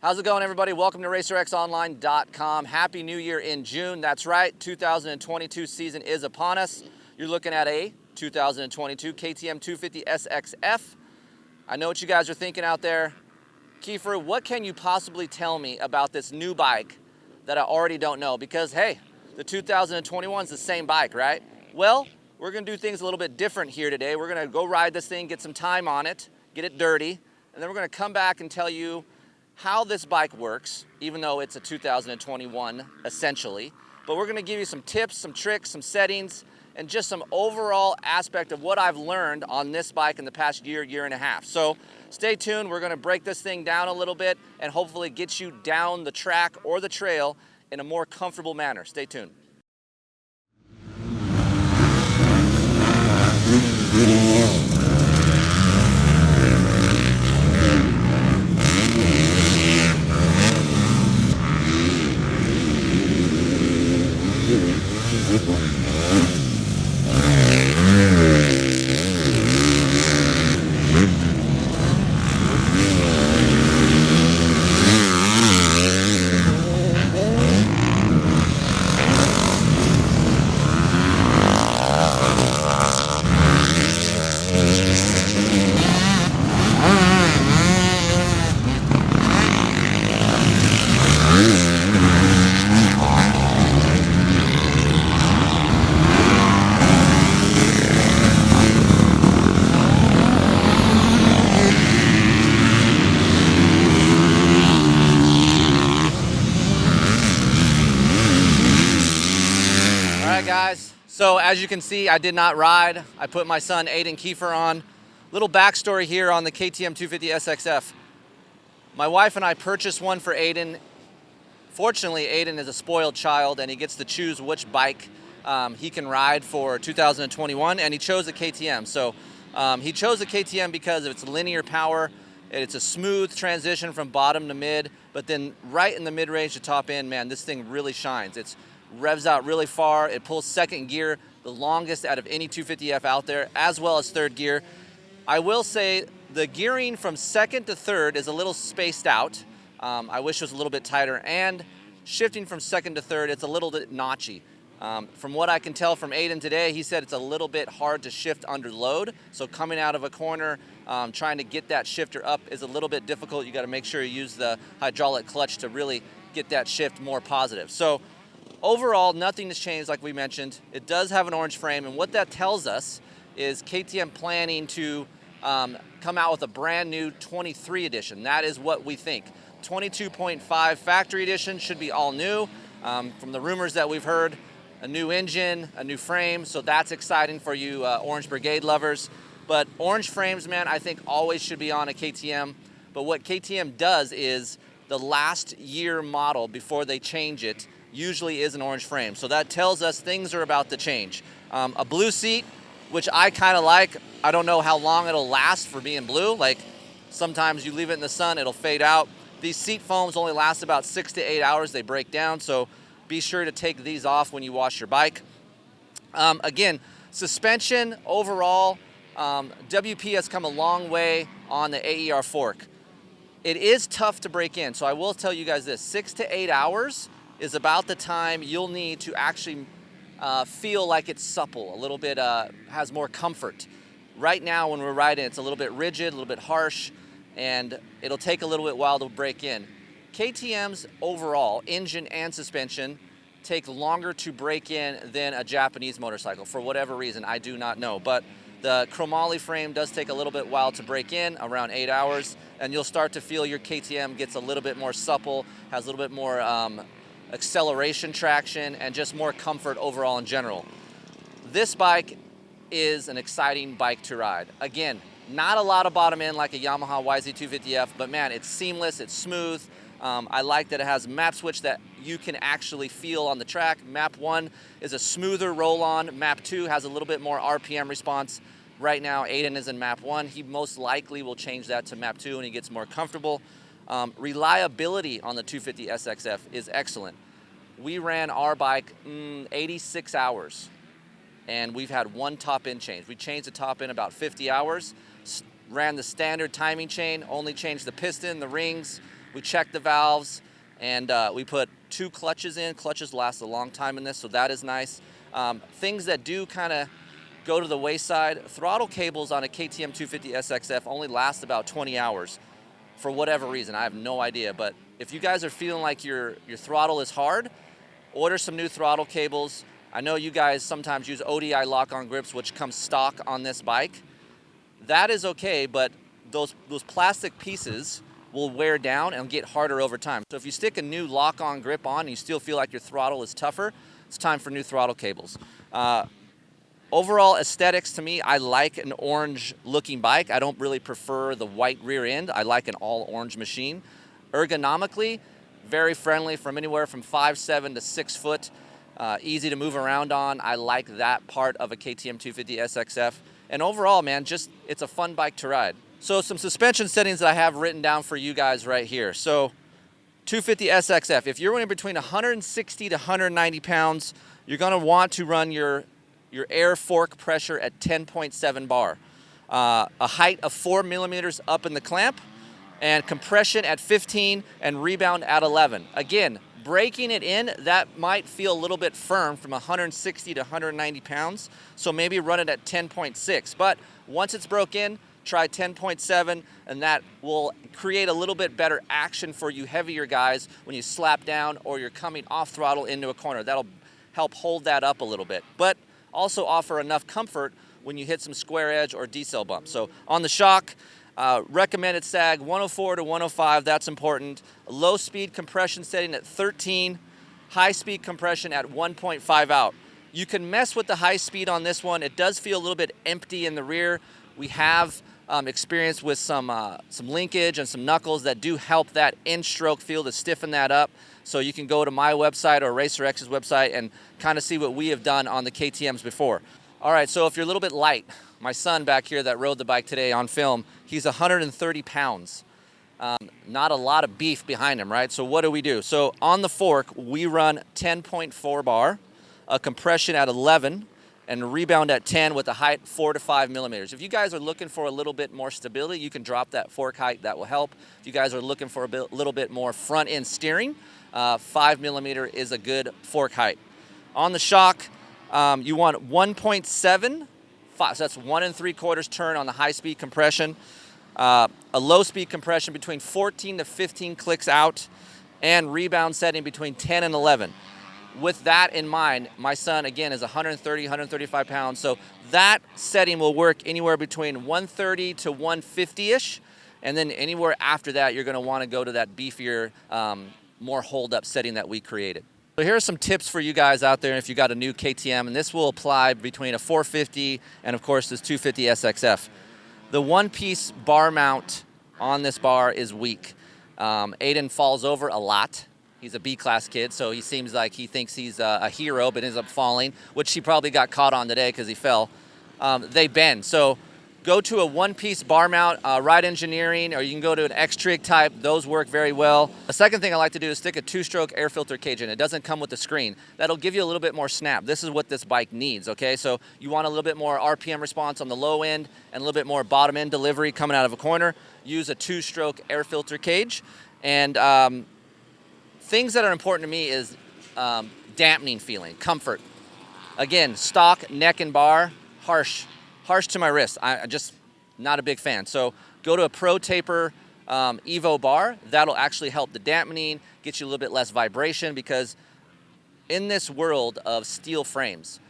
How's it going, everybody? Welcome to RacerXOnline.com. Happy New Year in June. That's right, 2022 season is upon us. You're looking at a 2022 KTM 250 SXF. I know what you guys are thinking out there. Keefer, what can you possibly tell me about this new bike that I already don't know? Because, hey, the 2021 is the same bike, right? Well, we're going to do things a little bit different here today. We're going to go ride this thing, get some time on it, get it dirty, and then we're going to come back and tell you how this bike works, even though it's a 2021 essentially. But we're going to give you some tips, some tricks, some settings, and just some overall aspect of what I've learned on this bike in the past year, year and a half. So stay tuned. We're going to break this thing down a little bit and hopefully get you down the track or the trail in a more comfortable manner. Stay tuned. Guys, so as you can see, I did not ride. I put my son Aden Keefer on. Little backstory here on the KTM 250 SXF. My wife and I purchased one for Aden. Fortunately, Aden is a spoiled child and he gets to choose which bike he can ride for 2021, and he chose a KTM. So he chose a KTM because of its linear power. It's a smooth transition from bottom to mid, but then right in the mid-range to top end, man, this thing really shines. It's revs out really far. It pulls second gear, the longest out of any 250F out there, as well as third gear. I will say the gearing from second to third is a little spaced out. I wish it was a little bit tighter, and shifting from second to third, it's a little bit notchy. From what I can tell from Aden today, he said it's a little bit hard to shift under load. So coming out of a corner, trying to get that shifter up is a little bit difficult. You got to make sure you use the hydraulic clutch to really get that shift more positive. So overall, nothing has changed like we mentioned. It does have an orange frame, and what that tells us is KTM planning to come out with a brand new 23 edition. That is what we think. 22.5 factory edition should be all new. From the rumors that we've heard, a new engine, a new frame, so that's exciting for you Orange Brigade lovers. But orange frames, man, I think always should be on a KTM. But what KTM does is the last year model before they change it usually is an orange frame. So that tells us things are about to change. A blue seat, which I kind of like. I don't know how long it'll last for being blue. Like sometimes you leave it in the sun, it'll fade out. These seat foams only last about 6 to 8 hours. They break down, so be sure to take these off when you wash your bike. Again, suspension overall, WP has come a long way on the AER fork. It is tough to break in, so I will tell you guys this, 6 to 8 hours is about the time you'll need to actually feel like it's supple, a little bit, has more comfort. Right now when we're riding, it's a little bit rigid, a little bit harsh, and it'll take a little bit while to break in. KTM's overall, engine and suspension, take longer to break in than a Japanese motorcycle. For whatever reason, I do not know. But the chromoly frame does take a little bit while to break in, around 8 hours, and you'll start to feel your KTM gets a little bit more supple, has a little bit more acceleration traction, and just more comfort overall in general. This bike is an exciting bike to ride. Again, not a lot of bottom end like a Yamaha YZ250F, but man, it's seamless, it's smooth. I like that it has map switch that you can actually feel on the track. Map 1 is a smoother roll-on. Map 2 has a little bit more RPM response. Right now, Aden is in map 1. He most likely will change that to map 2 when he gets more comfortable. Reliability on the 250 SXF is excellent. We ran our bike 86 hours, and we've had one top end change. We changed the top end about 50 hours, ran the standard timing chain, only changed the piston, the rings, We checked the valves, and we put 2 clutches in. Clutches last a long time in this, so that is nice. Things that do kind of go to the wayside, throttle cables on a KTM 250 SXF only last about 20 hours for whatever reason. I have no idea, but if you guys are feeling like your throttle is hard, order some new throttle cables. I know you guys sometimes use ODI lock-on grips, which comes stock on this bike. That is okay, but those plastic pieces will wear down and get harder over time. So if you stick a new lock-on grip on and you still feel like your throttle is tougher, it's time for new throttle cables. Overall aesthetics, to me, I like an orange looking bike. I don't really prefer the white rear end. I like an all orange machine. Ergonomically, very friendly from anywhere from 5'7" to 6 foot. Easy to move around on. I like that part of a KTM 250 SXF. And overall, man, it's a fun bike to ride. So some suspension settings that I have written down for you guys right here. So 250 SXF, if you're running between 160 to 190 pounds, you're gonna want to run your air fork pressure at 10.7 bar. A height of 4 millimeters up in the clamp, and compression at 15 and rebound at 11. Again, breaking it in, that might feel a little bit firm from 160 to 190 pounds, so maybe run it at 10.6. But once it's broke in, try 10.7, and that will create a little bit better action for you heavier guys when you slap down or you're coming off throttle into a corner. That'll help hold that up a little bit, but also offer enough comfort when you hit some square edge or decel bumps. So on the shock, recommended sag 104 to 105, that's important. Low speed compression setting at 13, high speed compression at 1.5 out. You can mess with the high speed on this one. It does feel a little bit empty in the rear. We have experience with some linkage and some knuckles that do help that in-stroke feel to stiffen that up. So you can go to my website or RacerX's website and kind of see what we have done on the KTMs before. All right, so if you're a little bit light, my son back here that rode the bike today on film, he's 130 pounds. Not a lot of beef behind him, right? So what do? So on the fork, we run 10.4 bar, a compression at 11, and a rebound at 10 with a height 4 to 5 millimeters. If you guys are looking for a little bit more stability, you can drop that fork height. That will help. If you guys are looking for a little bit more front end steering, 5 millimeter is a good fork height. On the shock, you want 1.7, so that's 1 3/4 turn on the high speed compression, a low speed compression between 14 to 15 clicks out, and rebound setting between 10 and 11. With that in mind, my son, again, is 130, 135 pounds, so that setting will work anywhere between 130 to 150-ish, and then anywhere after that, you're going to want to go to that beefier, more hold-up setting that we created. So here are some tips for you guys out there if you got a new KTM, and this will apply between a 450 and, of course, this 250 SXF. The one-piece bar mount on this bar is weak. Aden falls over a lot. He's a B-class kid, so he seems like he thinks he's a hero, but ends up falling, which he probably got caught on today because he fell. They bend, so go to a one-piece bar mount, Ride Engineering, or you can go to an X-Trig type. Those work very well. The second thing I like to do is stick a 2-stroke air filter cage in. It doesn't come with the screen. That'll give you a little bit more snap. This is what this bike needs, okay? So you want a little bit more RPM response on the low end and a little bit more bottom end delivery coming out of a corner. Use a 2-stroke air filter cage. And things that are important to me is dampening feeling, comfort. Again, stock, neck and bar, harsh to my wrist. I'm just not a big fan. So go to a Pro Taper Evo bar. That'll actually help the dampening, get you a little bit less vibration, because in this world of steel frames,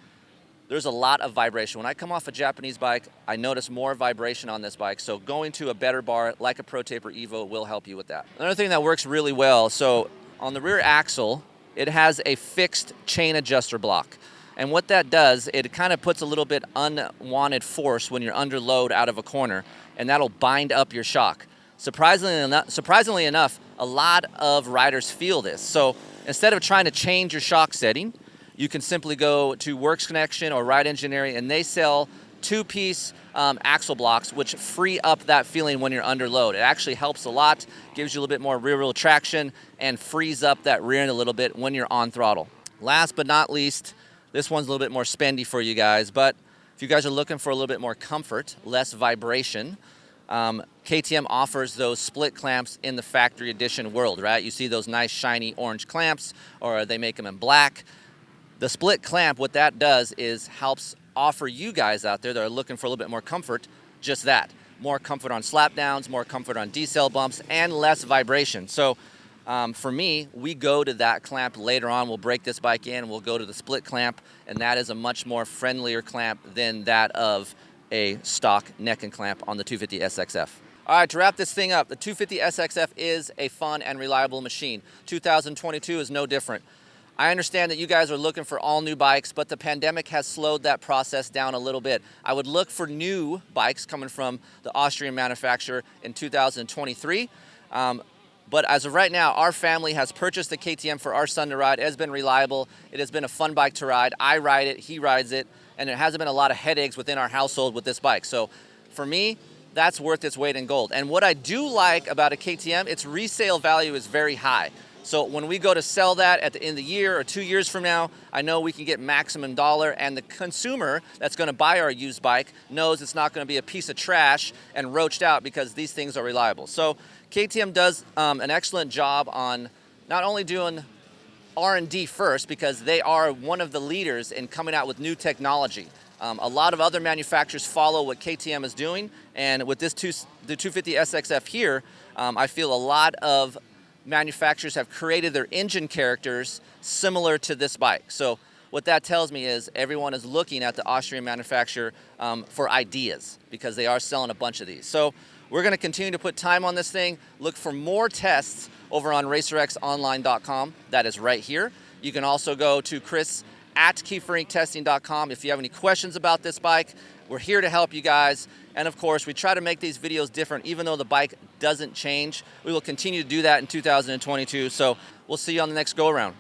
there's a lot of vibration. When I come off a Japanese bike, I notice more vibration on this bike. So going to a better bar like a Pro Taper Evo will help you with that. Another thing that works really well, so on the rear axle, it has a fixed chain adjuster block. And what that does, it kind of puts a little bit unwanted force when you're under load out of a corner, and that'll bind up your shock. Surprisingly enough, a lot of riders feel this. So instead of trying to change your shock setting, you can simply go to Works Connection or Ride Engineering, and they sell 2-piece axle blocks, which free up that feeling when you're under load. It actually helps a lot, gives you a little bit more rear wheel traction, and frees up that rear end a little bit when you're on throttle. Last but not least, this one's a little bit more spendy for you guys, but if you guys are looking for a little bit more comfort, less vibration, KTM offers those split clamps in the factory edition world, right? You see those nice shiny orange clamps, or they make them in black. The split clamp, what that does is helps offer you guys out there that are looking for a little bit more comfort, just that. More comfort on slapdowns, more comfort on decel bumps, and less vibration. So for me, we go to that clamp later on. We'll break this bike in, we'll go to the split clamp, and that is a much more friendlier clamp than that of a stock neck and clamp on the 250 SXF. All right, to wrap this thing up, the 250 SXF is a fun and reliable machine. 2022 is no different. I understand that you guys are looking for all new bikes, but the pandemic has slowed that process down a little bit. I would look for new bikes coming from the Austrian manufacturer in 2023. But as of right now, our family has purchased the KTM for our son to ride. It has been reliable. It has been a fun bike to ride. I ride it, he rides it, and there hasn't been a lot of headaches within our household with this bike. So for me, that's worth its weight in gold. And what I do like about a KTM, its resale value is very high. So when we go to sell that at the end of the year or 2 years from now, I know we can get maximum dollar, and the consumer that's going to buy our used bike knows it's not going to be a piece of trash and roached out because these things are reliable. So KTM does an excellent job on not only doing R&D first, because they are one of the leaders in coming out with new technology. A lot of other manufacturers follow what KTM is doing, and with this the 250 SXF here, I feel a lot of manufacturers have created their engine characters similar to this bike. So what that tells me is everyone is looking at the Austrian manufacturer for ideas, because they are selling a bunch of these. So we're going to continue to put time on this thing. Look for more tests over on racerxonline.com. That is right here. You can also go to Kris at KeeferIncTesting.com if you have any questions about this bike. We're here to help you guys. And of course, we try to make these videos different. Even though the bike doesn't change, we will continue to do that in 2022. So we'll see you on the next go around.